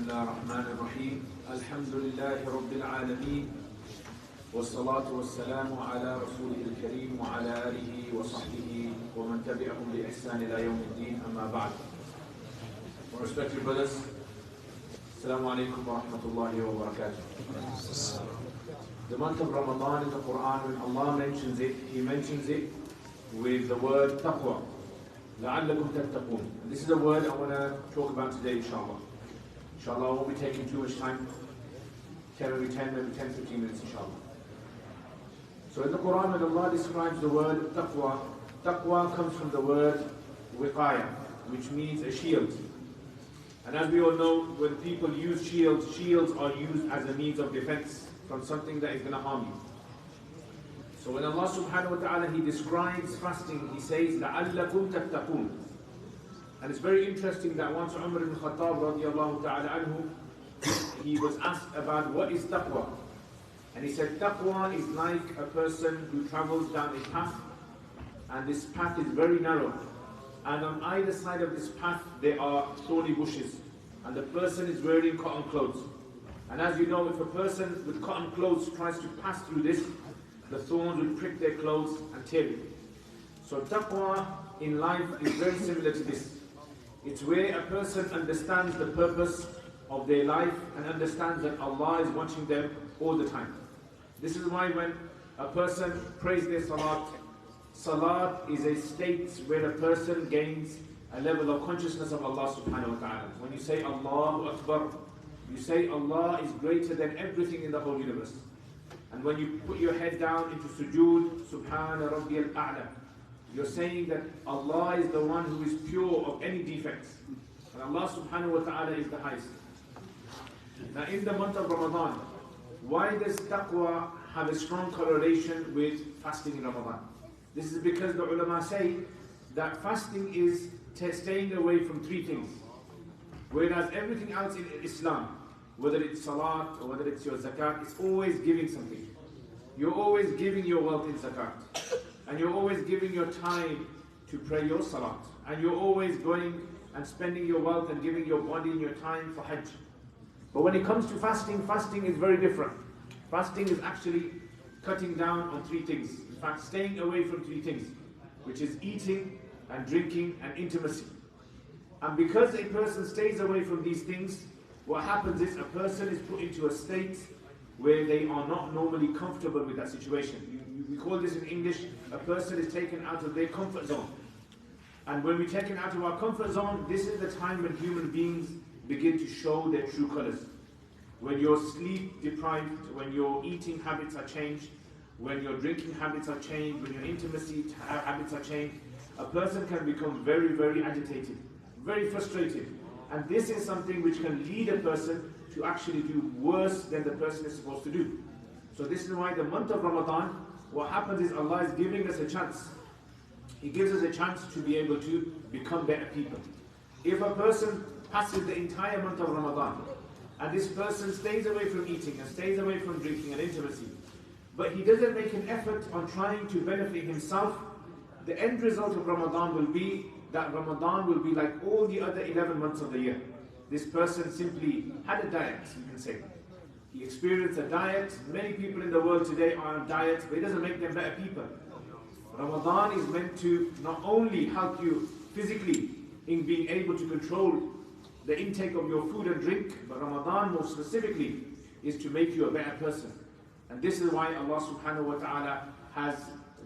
الله الرحمن الرحيم الحمد لله رب العالمين والصلاة والسلام على رسوله الكريم وعلى آله وصحبه ومن تبعهم بإحسان إلى يوم الدين أما بعد. Respected brothers, Assalamu alaikum wa rahmatullahi wa barakatuh. The month of Ramadan in the Quran, when Allah mentions it, He mentions it with the word taqwa. لَعَلَّكُمْ تَتَّقُونَ. This is a word I want to talk about today, inshallah. Inshallah, I won't be taking too much time. 10, maybe 10-15 minutes, inshallah. So in the Quran, when Allah describes the word taqwa, taqwa comes from the word wiqaya, which means a shield. And as we all know, when people use shields, shields are used as a means of defense from something that is going to harm you. So when Allah subhanahu wa ta'ala, He describes fasting, He says, لَعَلَّكُمْ تَتَّقُونَ. And it's very interesting that once Umar ibn Khattab radiallahu ta'ala anhu, he was asked about what is taqwa. And he said, taqwa is like a person who travels down a path, and this path is very narrow. And on either side of this path, there are thorny bushes. And the person is wearing cotton clothes. And as you know, if a person with cotton clothes tries to pass through this, the thorns will prick their clothes and tear it. So taqwa in life is very similar to this. It's where a person understands the purpose of their life and understands that Allah is watching them all the time. This is why when a person prays their salat, salat is a state where a person gains a level of consciousness of Allah subhanahu wa ta'ala. When you say Allahu Akbar, you say Allah is greater than everything in the whole universe. And when you put your head down into sujood, Subhana Rabbiyal A'la, you're saying that Allah is the one who is pure of any defects. And Allah subhanahu wa ta'ala is the highest. Now in the month of Ramadan, why does taqwa have a strong correlation with fasting in Ramadan? This is because the ulama say that fasting is staying away from three things. Whereas everything else in Islam, whether it's salat or whether it's your zakat, it's always giving something. You're always giving your wealth in zakat. And you're always giving your time to pray your salat. And you're always going and spending your wealth and giving your body and your time for hajj. But when it comes to fasting, fasting is very different. Fasting is actually cutting down on three things. In fact, staying away from three things, which is eating and drinking and intimacy. And because a person stays away from these things, what happens is a person is put into a state where they are not normally comfortable with that situation. We call this in English, a person is taken out of their comfort zone. And when we're taken out of our comfort zone, this is the time when human beings begin to show their true colors. When you're sleep deprived, when your eating habits are changed, when your drinking habits are changed, when your intimacy habits are changed, a person can become very, very agitated, very frustrated. And this is something which can lead a person to actually do worse than the person is supposed to do. So this is why the month of Ramadan, what happens is Allah is giving us a chance. He gives us a chance to be able to become better people. If a person passes the entire month of Ramadan, and this person stays away from eating and stays away from drinking and intimacy, but he doesn't make an effort on trying to benefit himself, the end result of Ramadan will be that Ramadan will be like all the other 11 months of the year. This person simply had a diet, you can say. He experienced a diet. Many people in the world today are on diets, but it doesn't make them better people. Ramadan is meant to not only help you physically in being able to control the intake of your food and drink, but Ramadan more specifically is to make you a better person. And this is why Allah subhanahu wa ta'ala has,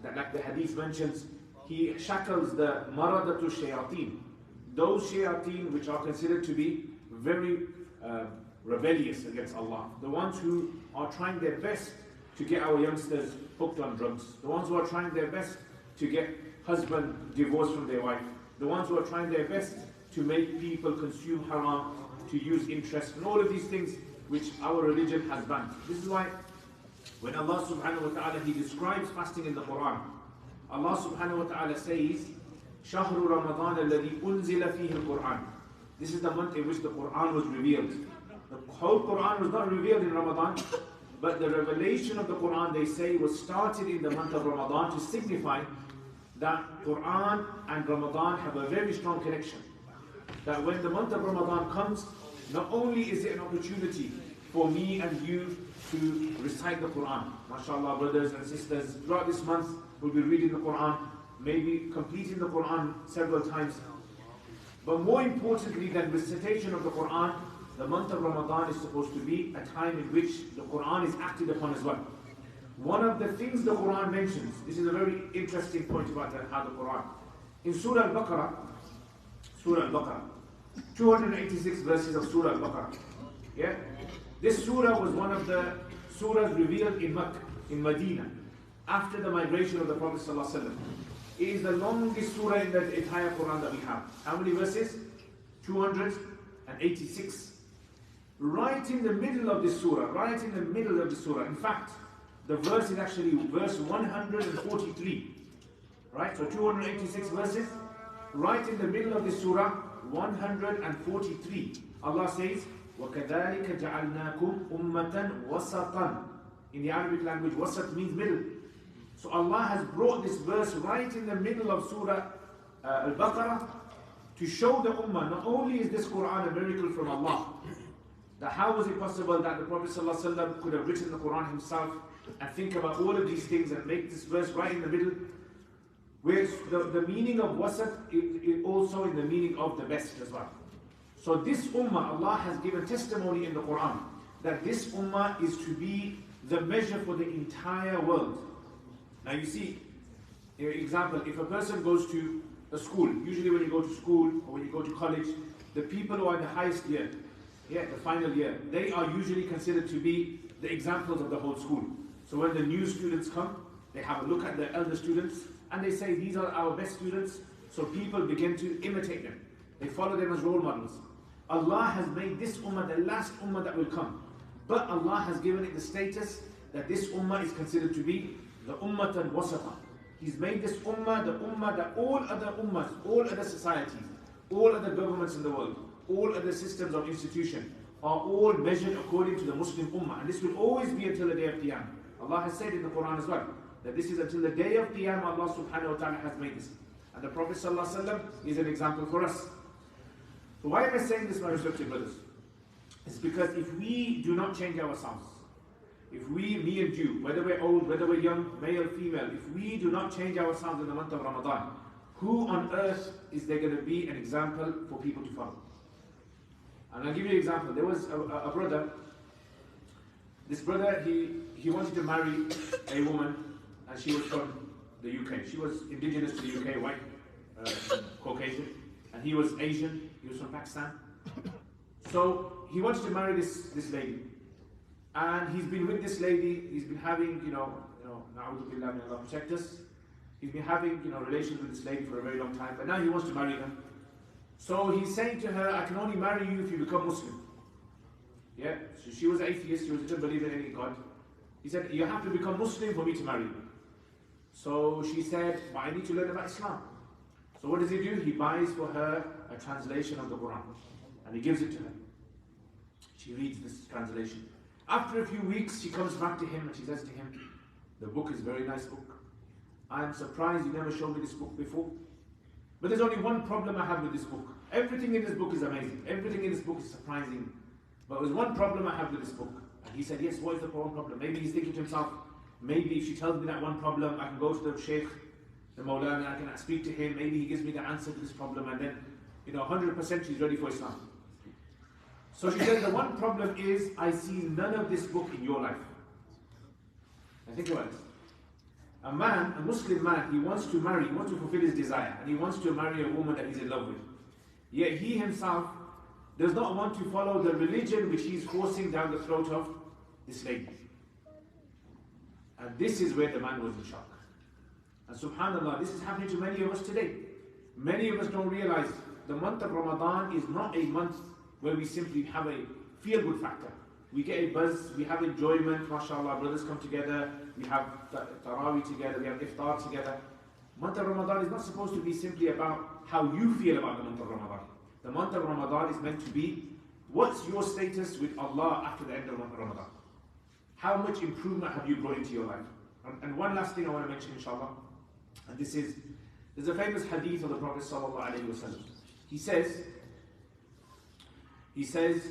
like the hadith mentions, He shackles the maradatu shayateen, those shayateen which are considered to be very rebellious against Allah, the ones who are trying their best to get our youngsters hooked on drugs, the ones who are trying their best to get husband divorced from their wife, the ones who are trying their best to make people consume haram, to use interest, and all of these things which our religion has banned. This is why when Allah subhanahu wa ta'ala, He describes fasting in the Quran, Allah subhanahu wa ta'ala says, شَهْرُ رَمَضَانَ الَّذِي أُنزِلَ فِيهِ الْقُرْآنِ. This is the month in which the Quran was revealed. The whole Quran was not revealed in Ramadan, but the revelation of the Quran, they say, was started in the month of Ramadan to signify that Quran and Ramadan have a very strong connection. That when the month of Ramadan comes, not only is it an opportunity for me and you to recite the Quran. MashaAllah, brothers and sisters, throughout this month we'll be reading the Quran, maybe completing the Quran several times. But more importantly than recitation of the Quran, the month of Ramadan is supposed to be a time in which the Quran is acted upon as well. One of the things the Quran mentions, this is a very interesting point about the Quran. In Surah Al-Baqarah, 286 verses of Surah Al-Baqarah. Yeah? This surah was one of the surahs revealed in Makkah, in Medina, after the migration of the Prophet ﷺ. It is the longest surah in the entire Quran that we have. How many verses? 286. Right in the middle of this surah, in fact, the verse is actually verse 143. Right? So 286 verses. Right in the middle of this surah, 143. Allah says, وَكَذَلِكَ جَعَلْنَاكُمْ أُمَّةً وَسَطًا. In the Arabic language, wasat means middle. So Allah has brought this verse right in the middle of Surah Al-Baqarah to show the Ummah, not only is this Quran a miracle from Allah, that how was it possible that the Prophet ﷺ could have written the Quran himself and think about all of these things and make this verse right in the middle, where the meaning of wasat is also in the meaning of the best as well. So this Ummah, Allah has given testimony in the Quran that this Ummah is to be the measure for the entire world. Now you see, for example, if a person goes to a school, usually when you go to school or when you go to college, the people who are in the highest year, the final year, they are usually considered to be the examples of the whole school. So when the new students come, they have a look at the elder students and they say, these are our best students. So people begin to imitate them. They follow them as role models. Allah has made this Ummah the last Ummah that will come. But Allah has given it the status that this Ummah is considered to be the Ummatan Wasata. He's made this Ummah the Ummah that all other Ummahs, all other societies, all other governments in the world, all other systems of institution are all measured according to the Muslim Ummah. And this will always be until the day of Qiyamah. Allah has said in the Quran as well, that this is until the day of Qiyamah Allah subhanahu wa ta'ala has made this. And the Prophet sallallahu alaihi wasallam is an example for us. So why am I saying this, my respected brothers? It's because if we do not change ourselves, if we, me and you, whether we're old, whether we're young, male, female, if we do not change ourselves in the month of Ramadan, who on earth is there going to be an example for people to follow? And I'll give you an example. There was a brother. This brother, he wanted to marry a woman, and she was from the UK. She was indigenous to the UK, white, Caucasian, and he was Asian. He was from Pakistan. So he wanted to marry this lady, and he's been with this lady. He's been having, na'udhu billah, may Allah protect us. He's been having, relations with this lady for a very long time, but now he wants to marry her. So he's saying to her, I can only marry you if you become Muslim. Yeah, so she was atheist, she didn't believe in any God. He said, you have to become Muslim for me to marry you. So she said, well, I need to learn about Islam. So what does he do? He buys for her a translation of the Quran, and he gives it to her. She reads this translation. After a few weeks, she comes back to him and she says to him, the book is a very nice book. I am surprised you never showed me this book before. But there's only one problem I have with this book. Everything in this book is amazing. Everything in this book is surprising. But there's one problem I have with this book. And he said, yes, what is the one problem? Maybe he's thinking to himself, maybe if she tells me that one problem, I can go to the Sheikh, the Mawlana, I can speak to him, maybe he gives me the answer to this problem, and then, 100% she's ready for Islam. So she said, the one problem is, I see none of this book in your life. Now think about it. A man, a Muslim man, he wants to marry, he wants to fulfill his desire, and he wants to marry a woman that he's in love with. Yet he himself does not want to follow the religion which he's forcing down the throat of this lady. And this is where the man was in shock. And subhanAllah, this is happening to many of us today. Many of us don't realize the month of Ramadan is not a month where we simply have a feel-good factor. We get a buzz, we have enjoyment, mashallah, brothers come together, we have tarawih together, we have iftar together. Month of Ramadan is not supposed to be simply about how you feel about the month of Ramadan. The month of Ramadan is meant to be, what's your status with Allah after the end of Ramadan? How much improvement have you brought into your life? And one last thing I want to mention, inshallah, and this is, there's a famous hadith of the Prophet sallallahu alaihi wasallam. He He says,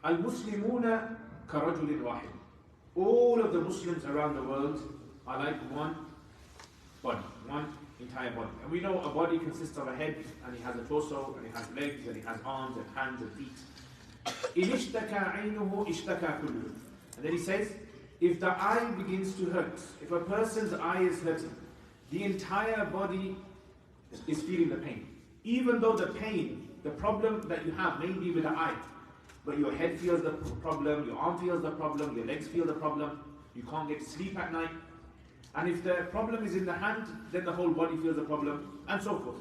Al-Muslimuna karajulin wahid. All of the Muslims around the world are like one body, one entire body. And we know a body consists of a head, and he has a torso, and he has legs, and he has arms, and hands, and feet. إِنِ اشْتَكَى عَيْنُهُ اشْتَكَى كُلُّهُ. And then he says, if the eye begins to hurt, if a person's eye is hurting, the entire body is feeling the pain. Even though the pain, the problem that you have may be with the eye, but your head feels the problem, your arm feels the problem, your legs feel the problem, you can't get to sleep at night. And if the problem is in the hand, then the whole body feels the problem, and so forth.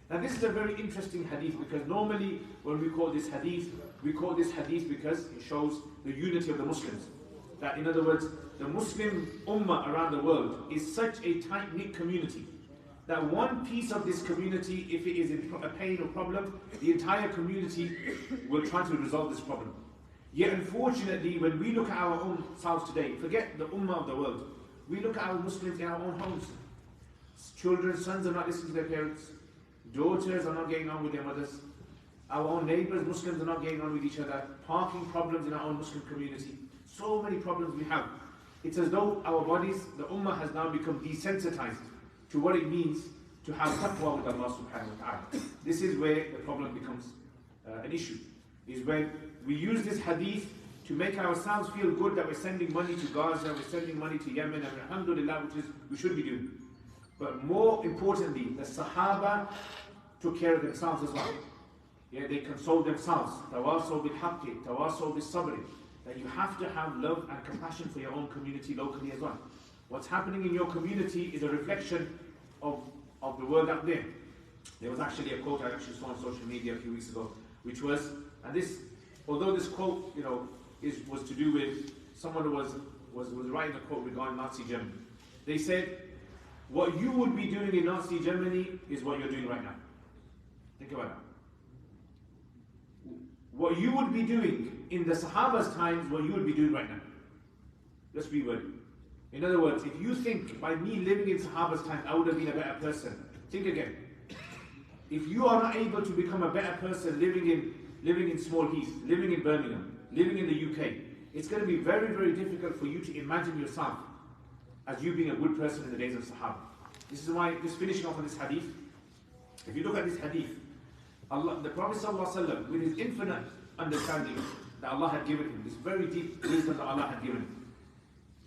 Now this is a very interesting hadith, because normally when we call this hadith because it shows the unity of the Muslims. That in other words, the Muslim ummah around the world is such a tight-knit community that one piece of this community, if it is in a pain or problem, the entire community will try to resolve this problem. Yet unfortunately, when we look at our own selves today, forget the ummah of the world, we look at our Muslims in our own homes. Children, sons are not listening to their parents. Daughters are not getting on with their mothers. Our own neighbors, Muslims, are not getting on with each other. Parking problems in our own Muslim community. So many problems we have. It's as though our bodies, the ummah has now become desensitized to what it means to have taqwa with Allah subhanahu wa ta'ala. This is where the problem becomes an issue. Is when we use this hadith to make ourselves feel good that we're sending money to Gaza, we're sending money to Yemen, and alhamdulillah, which is we should be doing. But more importantly, the Sahaba took care of themselves as well. Yeah, they consoled themselves. Tawasaw bil haqqi, tawasaw bil sabri. That you have to have love and compassion for your own community locally as well. What's happening in your community is a reflection of the world out there. There was actually a quote I actually saw on social media a few weeks ago, which was, and this, although this quote, was to do with someone who was writing a quote regarding Nazi Germany. They said, what you would be doing in Nazi Germany is what you're doing right now. Think about that. What you would be doing in the Sahaba's times, what you would be doing right now. Let's reword it. In other words, if you think by me living in Sahaba's time, I would have been a better person, think again. If you are not able to become a better person living in Small Heath, living in Birmingham, living in the UK, it's going to be very, very difficult for you to imagine yourself as you being a good person in the days of Sahaba. This is why, just finishing off on this hadith, if you look at this hadith, the Prophet ﷺ, with his infinite understanding that Allah had given him, this very deep wisdom that Allah had given him,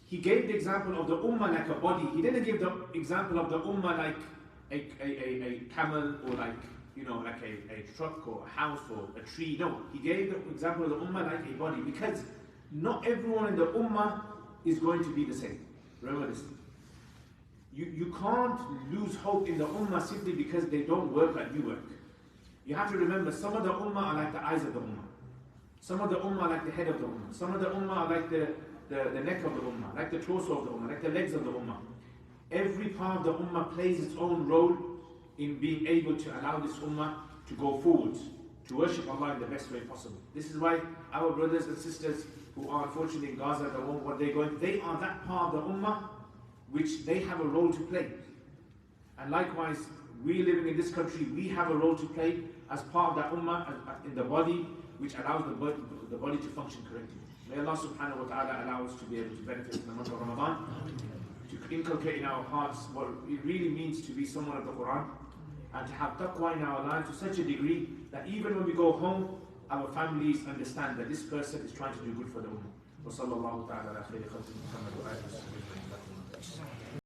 he gave the example of the ummah like a body. He didn't give the example of the ummah like a camel or like a truck or a house or a tree. No, he gave the example of the ummah like a body, because not everyone in the ummah is going to be the same. Remember this. You can't lose hope in the ummah simply because they don't work like you work. You have to remember, some of the ummah are like the eyes of the ummah. Some of the ummah are like the head of the ummah. Some of the ummah are like the neck of the ummah, like the torso of the ummah, like the legs of the ummah. Every part of the ummah plays its own role in being able to allow this ummah to go forward, to worship Allah in the best way possible. This is why our brothers and sisters who are unfortunately in Gaza, what they're going, they are that part of the ummah which they have a role to play. And likewise, we living in this country, we have a role to play as part of that ummah in the body, which allows the body to function correctly. May Allah subhanahu wa ta'ala allow us to be able to benefit from the month of Ramadan, to inculcate in our hearts what it really means to be someone of the Quran, and to have taqwa in our lives to such a degree that even when we go home, our families understand that this person is trying to do good for the ummah. وصلى الله تعالى على خير خلق محمد وآله وصحبه